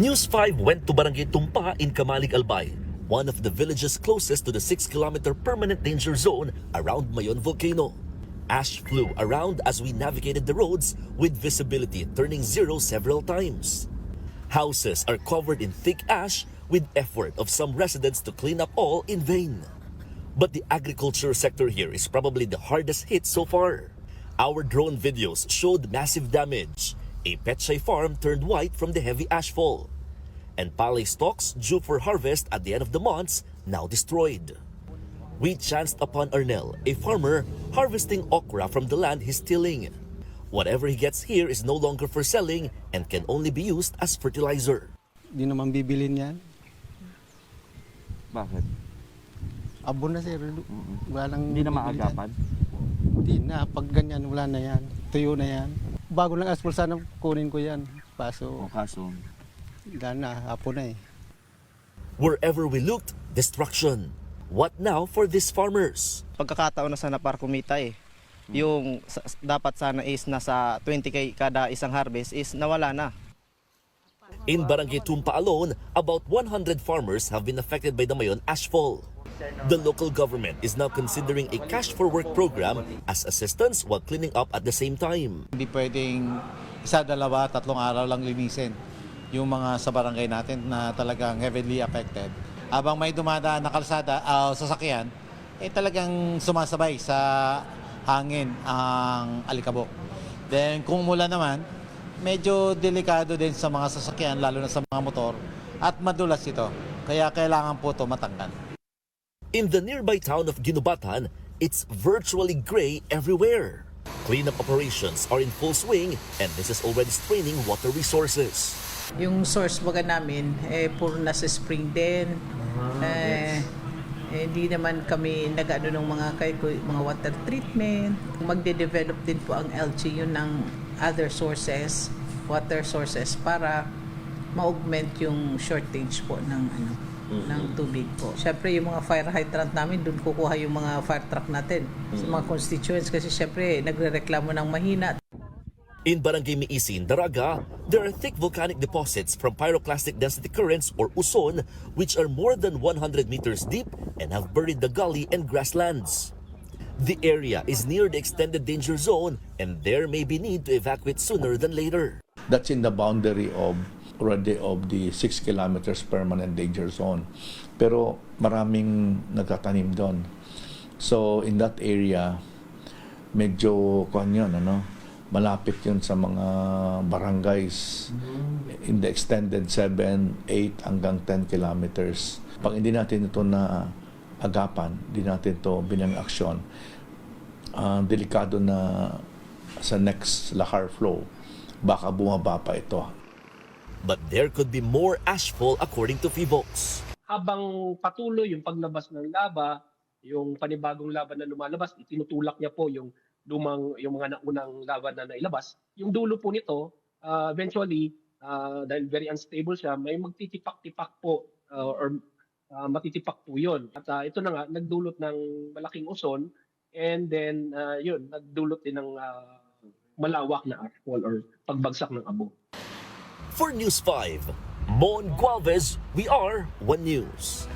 News 5 went to Barangay Tumpa in Camalig Albay, one of the villages closest to the 6-kilometer permanent danger zone around Mayon Volcano. Ash flew around as we navigated the roads with visibility turning zero several times. Houses are covered in thick ash with effort of some residents to clean up all in vain. But the agriculture sector here is probably the hardest hit so far. Our drone videos showed massive damage. A petchay farm turned white from the heavy ashfall. And palay stalks due for harvest at the end of the months now destroyed. We chanced upon Arnel, a farmer harvesting okra from the land he's tilling. Whatever he gets here is no longer for selling and can only be used as fertilizer. Di naman bibilin yan. Bakit? Abo na sir. Wala nang Hindi na bibilin yan. maagapan? Hindi na. Pag ganyan, wala na yan. Tuyo na yan. Bago lang asphalt sana kunin ko yan. O kaso? Wala na. Hapon na eh. Wherever we looked, destruction. What now for these farmers? Pagkakataon na sana para kumita eh. Yung dapat sana is nasa 20K kada isang harvest is nawala na. In Barangay Tumpa alone, about 100 farmers have been affected by the Mayon ashfall. The local government is now considering a cash for work program as assistance while cleaning up at the same time. Hindi pwedeng isa, dalawa, tatlong araw lang linisin yung mga sa barangay natin na talagang heavily affected. Habang may dumadaan na kalsada, sasakyan, talagang sumasabay sa hangin ang alikabok. Then kung mula naman, medyo delikado din sa mga sasakyan, lalo na sa mga motor, at madulas ito. Kaya kailangan po ito matanggal. In the nearby town of Ginubatan, it's virtually gray everywhere. Cleanup operations are in full swing and this is already straining water resources. Yung source baga namin, puro nasa spring din. Hindi naman kami nag-ano ng mga water treatment. Magde-develop din po ang LGU ng other sources, water sources para ma-augment yung shortage po ng ng tubig po. Syempre yung mga fire hydrant namin, doon kukuha yung mga fire truck natin sa mga constituents kasi syempre nagrereklamo ng mahina. In Barangay Miisin, Daraga, there are thick volcanic deposits from pyroclastic density currents or uson which are more than 100 meters deep and have buried the gully and grasslands. The area is near the extended danger zone and there may be need to evacuate sooner than later. That's in the boundary of the 6 kilometers permanent danger zone. Pero maraming nagtatanim doon. So in that area, medyo malapit yun sa mga barangays in the extended 7, 8 hanggang 10 kilometers. Pag hindi natin ito na agapan, hindi natin ito bilang aksyon, delikado na sa next lahar flow, baka bumaba pa ito. But there could be more ashfall according to FIVOX. Habang patuloy yung paglabas ng lava, yung panibagong lava na lumalabas, itinutulak niya po yung mga naunang lava na nailabas. Yung dulo po nito, eventually, dahil very unstable siya, may magtitipak-tipak po or matitipak po yun. At ito na nga, nagdulot ng malaking uson and then nagdulot din ng malawak na ashfall or pagbagsak ng abo. For News 5, Mon Gualvez, we are One News.